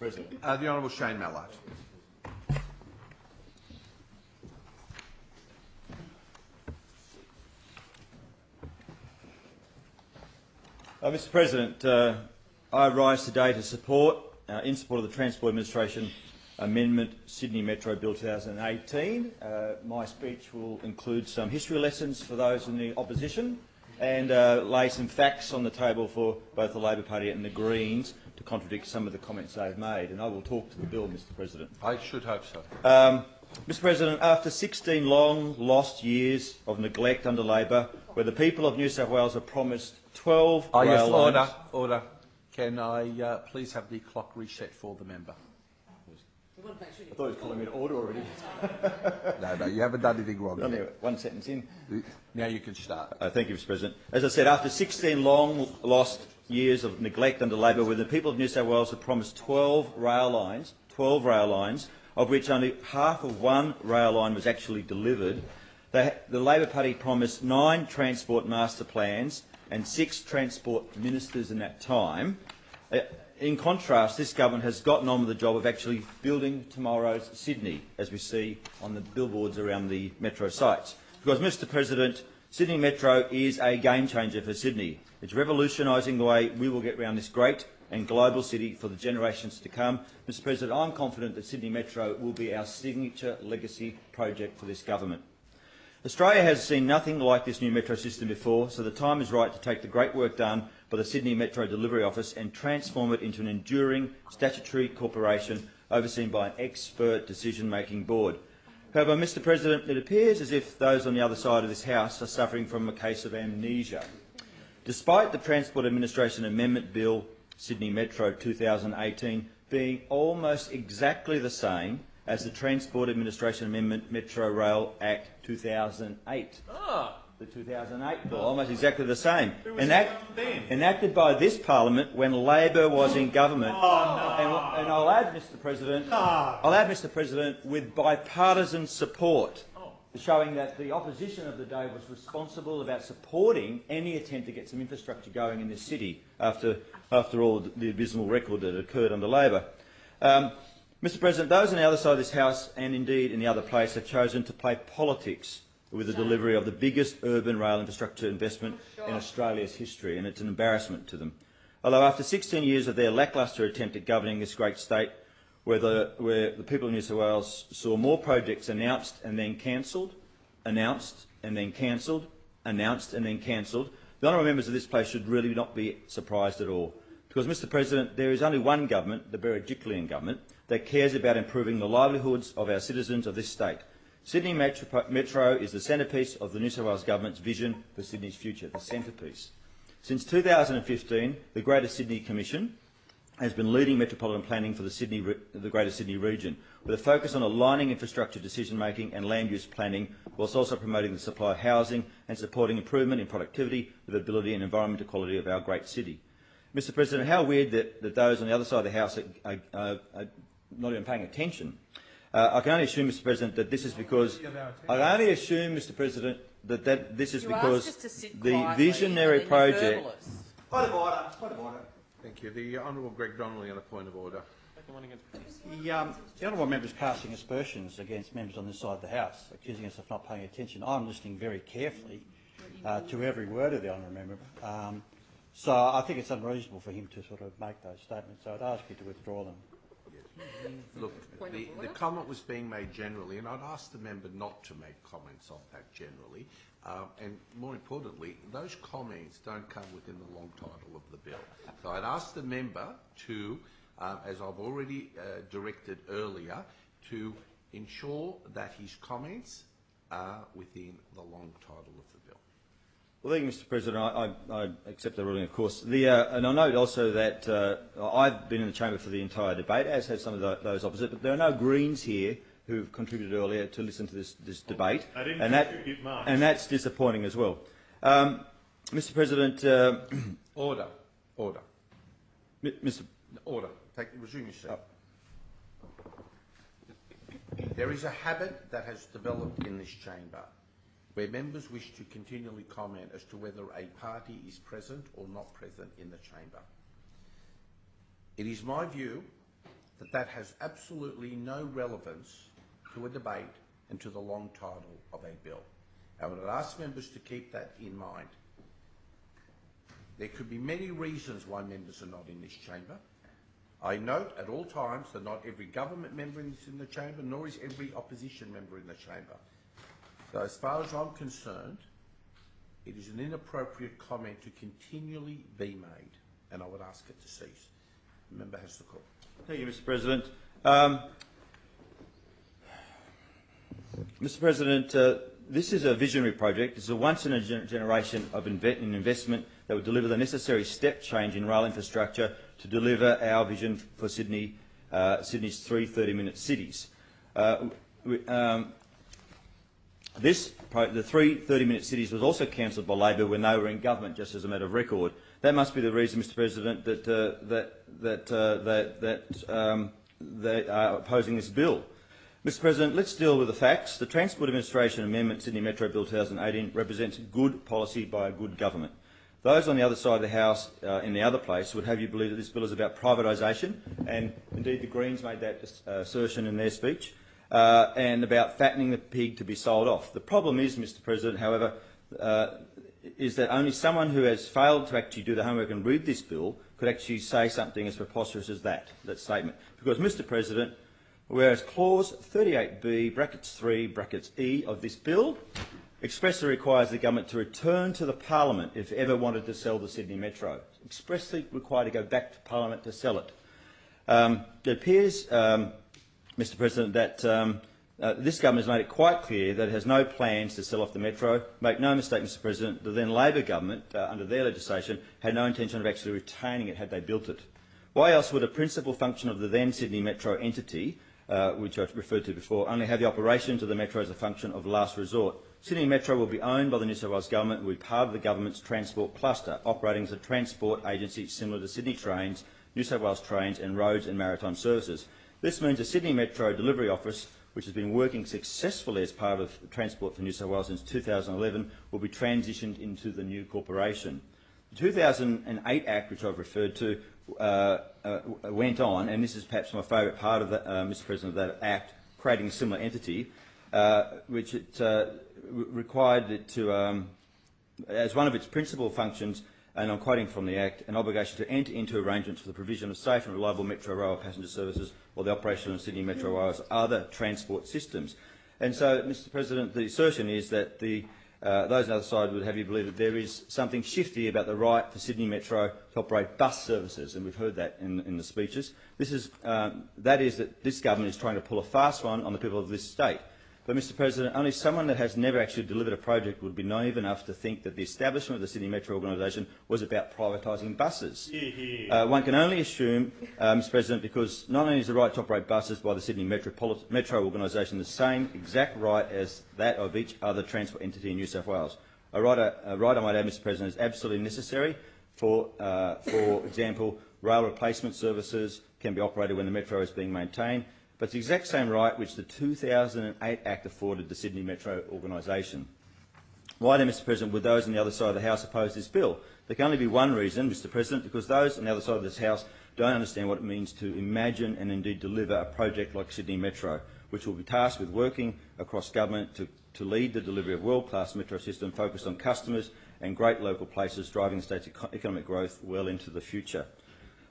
President. The Honourable Shane Mallard. Mr President, I rise today to in support of the Transport Administration Amendment Sydney Metro Bill 2018. My speech will include some history lessons for those in the opposition and lay some facts on the table for both the Labor Party and the Greens to contradict some of the comments they've made. And I will talk to the bill, Mr President. I should hope so. Mr President, after 16 long lost years of neglect under Labor, where the people of New South Wales are promised 12 rail lines... Order. Can I please have the clock reset for the member? I thought he was calling me to order already. No, you haven't done anything wrong. Only one sentence in. Now you can start. Thank you, Mr President. As I said, after 16 long lost years of neglect under Labor, where the people of New South Wales are promised 12 rail lines, of which only half of one rail line was actually delivered, the Labor Party promised 9 transport master plans and 6 transport ministers in that time. In contrast, this government has gotten on with the job of actually building tomorrow's Sydney, as we see on the billboards around the metro sites. Because, Mr President, Sydney Metro is a game changer for Sydney. It's revolutionising the way we will get around this great and global city for the generations to come. Mr President, I'm confident that Sydney Metro will be our signature legacy project for this government. Australia has seen nothing like this new metro system before, so the time is right to take the great work done by the Sydney Metro Delivery Office and transform it into an enduring statutory corporation overseen by an expert decision-making board. However, Mr President, it appears as if those on the other side of this House are suffering from a case of amnesia. Despite the Transport Administration Amendment Bill Sydney Metro 2018 being almost exactly the same as the Transport Administration Amendment Metro Rail Act 2008. The 2008 bill, almost exactly the same. Enacted by this Parliament when Labor was in government. And I'll add, Mr President, with bipartisan support, showing that the opposition of the day was responsible about supporting any attempt to get some infrastructure going in this city after all the abysmal record that occurred under Labor. Mr President, those on the other side of this House, and indeed in the other place, have chosen to play politics with the delivery of the biggest urban rail infrastructure investment in Australia's history, and it's an embarrassment to them. Although after 16 years of their lacklustre attempt at governing this great state, where the people of New South Wales saw more projects announced and then cancelled, announced and then cancelled, announced and then cancelled, the honourable members of this place should really not be surprised at all. Because, Mr President, there is only one government, the Berejiklian government, that cares about improving the livelihoods of our citizens of this state. Sydney Metro is the centrepiece of the New South Wales Government's vision for Sydney's future, the centrepiece. Since 2015, the Greater Sydney Commission has been leading metropolitan planning for the Greater Sydney region, with a focus on aligning infrastructure decision-making and land use planning, whilst also promoting the supply of housing and supporting improvement in productivity, livability and environmental quality of our great city. Mr President, how weird that those on the other side of the House are not even paying attention. I can only assume, Mr President, that this is because... the visionary project... Point of order. Thank you. The Honourable Greg Donnelly on a point of order. The honourable member is casting aspersions against members on this side of the House, accusing us of not paying attention. I'm listening very carefully to every word of the honourable member. So I think it's unreasonable for him to sort of make those statements. So I'd ask you to withdraw them. Look, the comment was being made generally, and I'd ask the member not to make comments of that generally. And more importantly, those comments don't come within the long title of the bill. So I'd ask the member to, as I've already directed earlier, to ensure that his comments are within the long title of the bill. Well, thank you, Mr President. I accept the ruling, of course. And I note also that I've been in the chamber for the entire debate, as have some of those opposite, but there are no Greens here who have contributed earlier to listen to this debate, and that's disappointing as well. Mr President... Order. Mr. Order. Resume your seat. There is a habit that has developed in this chamber where members wish to continually comment as to whether a party is present or not present in the chamber. It is my view that has absolutely no relevance to a debate and to the long title of a bill. I would ask members to keep that in mind. There could be many reasons why members are not in this chamber. I note at all times that not every government member is in the chamber, nor is every opposition member in the chamber. So as far as I'm concerned, it is an inappropriate comment to continually be made, and I would ask it to cease. The member has the call. Thank you, Mr. President. Mr. President, this is a visionary project. It's a once-in-a-generation of investment that would deliver the necessary step change in rail infrastructure to deliver our vision for Sydney's three 30-minute cities. The three 30-minute cities was also cancelled by Labor when they were in government, just as a matter of record. That must be the reason, Mr. President, that they are opposing this bill. Mr. President, let's deal with the facts. The Transport Administration Amendment Sydney Metro Bill 2018 represents good policy by a good government. Those on the other side of the House, in the other place, would have you believe that this bill is about privatisation, and indeed the Greens made that assertion in their speech, and about fattening the pig to be sold off. The problem is, Mr. President, however, is that only someone who has failed to actually do the homework and read this bill could actually say something as preposterous as that statement. Because, Mr. President, whereas clause 38B, brackets 3, brackets E of this bill expressly requires the government to return to the Parliament if ever wanted to sell the Sydney Metro. Expressly required to go back to Parliament to sell it. It appears, Mr. President, that this government has made it quite clear that it has no plans to sell off the Metro. Make no mistake, Mr. President, the then Labor government, under their legislation, had no intention of actually retaining it had they built it. Why else would a principal function of the then Sydney Metro entity, which I referred to before, only have the operations of the Metro as a function of last resort? Sydney Metro will be owned by the New South Wales Government and will be part of the government's transport cluster, operating as a transport agency similar to Sydney Trains, New South Wales Trains and Roads and Maritime Services. This means the Sydney Metro Delivery Office, which has been working successfully as part of Transport for New South Wales since 2011, will be transitioned into the new corporation. The 2008 Act, which I've referred to, went on, and this is perhaps my favourite part of that, Mr. President, of that Act, creating a similar entity, which it required it to, as one of its principal functions, and I'm quoting from the Act, an obligation to enter into arrangements for the provision of safe and reliable Metro rail passenger services or the operation of Sydney Metro Rail's other transport systems. And so, Mr. President, the assertion is that those on the other side would have you believe that there is something shifty about the right for Sydney Metro to operate bus services, and we've heard that in the speeches. That is that this government is trying to pull a fast one on the people of this state. But, Mr. President, only someone that has never actually delivered a project would be naive enough to think that the establishment of the Sydney Metro organisation was about privatising buses. One can only assume, Mr. President, because not only is the right to operate buses by the Sydney Metro organisation the same exact right as that of each other transport entity in New South Wales. A right, I might add, Mr. President, is absolutely necessary. For example, rail replacement services can be operated when the Metro is being maintained. But it's the exact same right which the 2008 Act afforded the Sydney Metro organisation. Why then, Mr. President, would those on the other side of the House oppose this bill? There can only be one reason, Mr. President, because those on the other side of this House don't understand what it means to imagine and indeed deliver a project like Sydney Metro, which will be tasked with working across government to lead the delivery of world-class metro system focused on customers and great local places, driving the state's economic growth well into the future.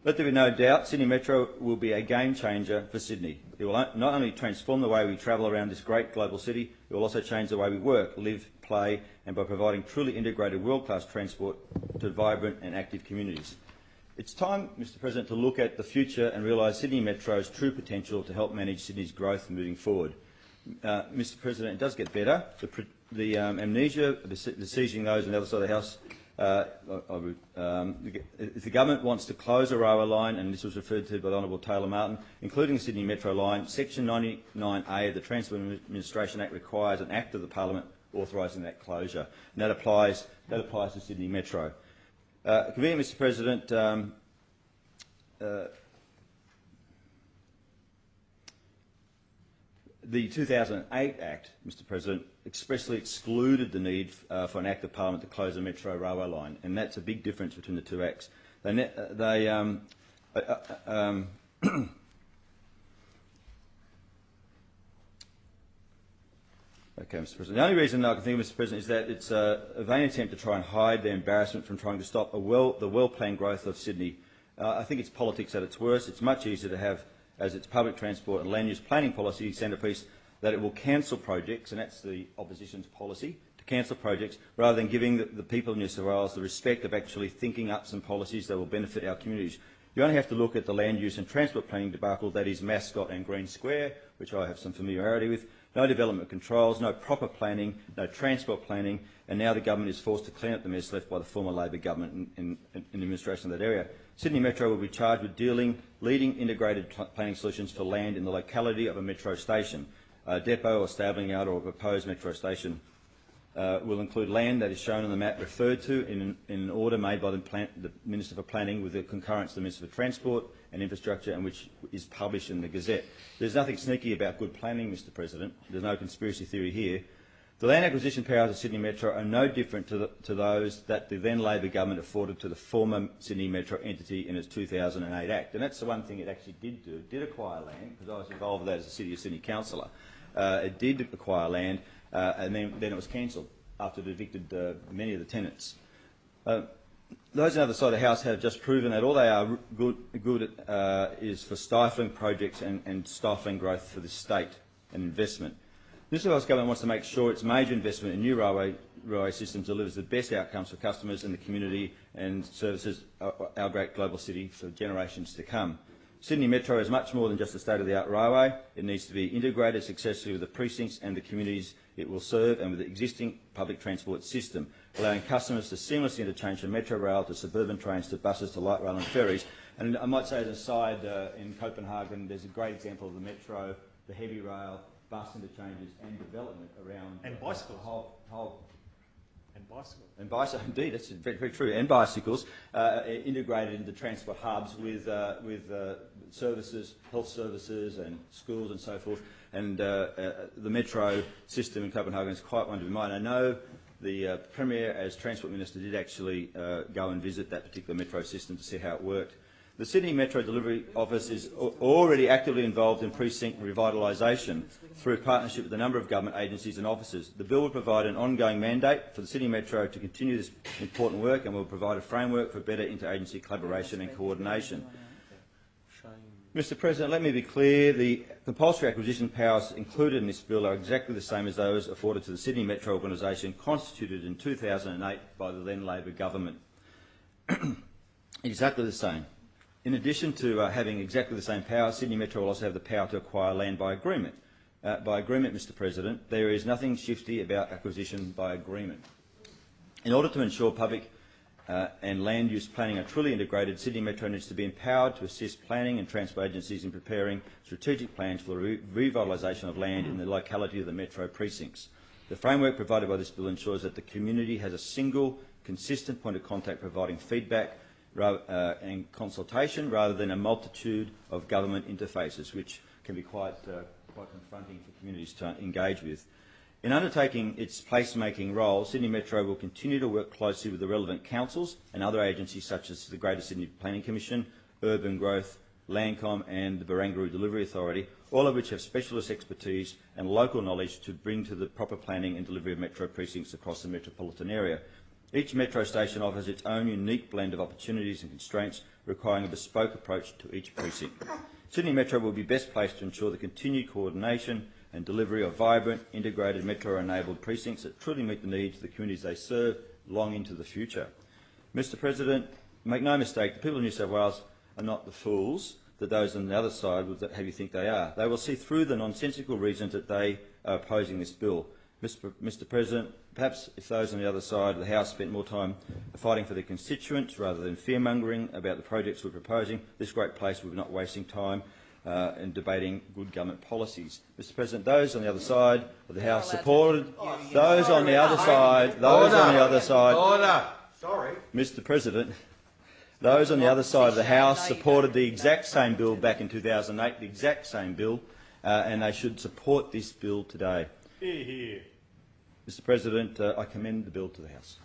Let there be no doubt, Sydney Metro will be a game changer for Sydney. It will not only transform the way we travel around this great global city, it will also change the way we work, live, play, and by providing truly integrated world-class transport to vibrant and active communities. It's time, Mr. President, to look at the future and realise Sydney Metro's true potential to help manage Sydney's growth moving forward. Mr. President, it does get better. The amnesia, the seizing those on the other side of the House. If the government wants to close a railway line, and this was referred to by the Honourable Taylor Martin, including the Sydney Metro line, Section 99A of the Transport Administration Act requires an Act of the Parliament authorising that closure, and that applies to Sydney Metro. Convenient, Mr. President, the 2008 Act, Mr. President, expressly excluded the need for an Act of Parliament to close a Metro railway line, and that's a big difference between the two Acts. Okay, Mr. President. The only reason I can think of, Mr. President, is that it's a vain attempt to try and hide their embarrassment from trying to stop the well-planned growth of Sydney. I think it's politics at its worst. It's much easier to have as its public transport and land use planning policy centrepiece that it will cancel projects, and that's the opposition's policy, to cancel projects, rather than giving the people of New South Wales the respect of actually thinking up some policies that will benefit our communities. You only have to look at the land use and transport planning debacle that is Mascot and Green Square, which I have some familiarity with. No development controls, no proper planning, no transport planning, and now the government is forced to clean up the mess left by the former Labor government in administration of that area. Sydney Metro will be charged with leading integrated planning solutions for land in the locality of a metro station. A depot or stabling yard or a proposed metro station will include land that is shown on the map referred to in an order made by the Minister for Planning with the concurrence of the Minister for Transport and Infrastructure, and which is published in the Gazette. There's nothing sneaky about good planning, Mr. President. There's no conspiracy theory here. The land acquisition powers of Sydney Metro are no different to those that the then Labor government afforded to the former Sydney Metro entity in its 2008 Act. And that's the one thing it actually did do. It did acquire land, because I was involved with that as a City of Sydney councillor. It did acquire land, and then it was cancelled after it evicted many of the tenants. Those on the other side of the House have just proven that all they are good at is for stifling projects and stifling growth for the state and investment. New South Wales Government wants to make sure its major investment in new railway systems delivers the best outcomes for customers and the community and services our great global city for generations to come. Sydney Metro is much more than just a state-of-the-art railway. It needs to be integrated successfully with the precincts and the communities it will serve and with the existing public transport system, allowing customers to seamlessly interchange from metro rail to suburban trains to buses to light rail and ferries. And I might say as an aside, in Copenhagen there's a great example of the metro, the heavy rail, bus interchanges and development around... And bicycles. And bicycles, indeed, that's very, very true. And bicycles integrated into transport hubs with services, health services, and schools and so forth. And the metro system in Copenhagen is quite one to be mind. I know the Premier, as Transport Minister, did actually go and visit that particular metro system to see how it worked. The Sydney Metro Delivery Office is already actively involved in precinct revitalisation through partnership with a number of government agencies and offices. The bill will provide an ongoing mandate for the Sydney Metro to continue this important work and will provide a framework for better interagency collaboration and coordination. Mr. President, let me be clear. The compulsory acquisition powers included in this bill are exactly the same as those afforded to the Sydney Metro organisation constituted in 2008 by the then Labor government. Exactly the same. In addition to having exactly the same power, Sydney Metro will also have the power to acquire land by agreement. By agreement, Mr. President, there is nothing shifty about acquisition by agreement. In order to ensure public and land use planning are truly integrated, Sydney Metro needs to be empowered to assist planning and transport agencies in preparing strategic plans for the revitalisation of land in the locality of the metro precincts. The framework provided by this bill ensures that the community has a single, consistent point of contact providing feedback and consultation rather than a multitude of government interfaces, which can be quite confronting for communities to engage with. In undertaking its placemaking role, Sydney Metro will continue to work closely with the relevant councils and other agencies such as the Greater Sydney Planning Commission, Urban Growth, Landcom and the Barangaroo Delivery Authority, all of which have specialist expertise and local knowledge to bring to the proper planning and delivery of metro precincts across the metropolitan area. Each metro station offers its own unique blend of opportunities and constraints, requiring a bespoke approach to each precinct. Sydney Metro will be best placed to ensure the continued coordination and delivery of vibrant, integrated metro-enabled precincts that truly meet the needs of the communities they serve long into the future. Mr. President, make no mistake, the people of New South Wales are not the fools that those on the other side would have you think they are. They will see through the nonsensical reasons that they are opposing this bill. Mr. President, perhaps if those on the other side of the House spent more time fighting for their constituents rather than fear-mongering about the projects we're proposing, this great place would be not wasting time in debating good government policies. Mr. President, those on the other side of the House supported those on the other side. Order. Sorry. Mr. President, those on the other side of the House supported the exact same bill back in 2008, the exact same bill, and they should support this bill today. Hear, hear. Mr. President, I commend the bill to the House.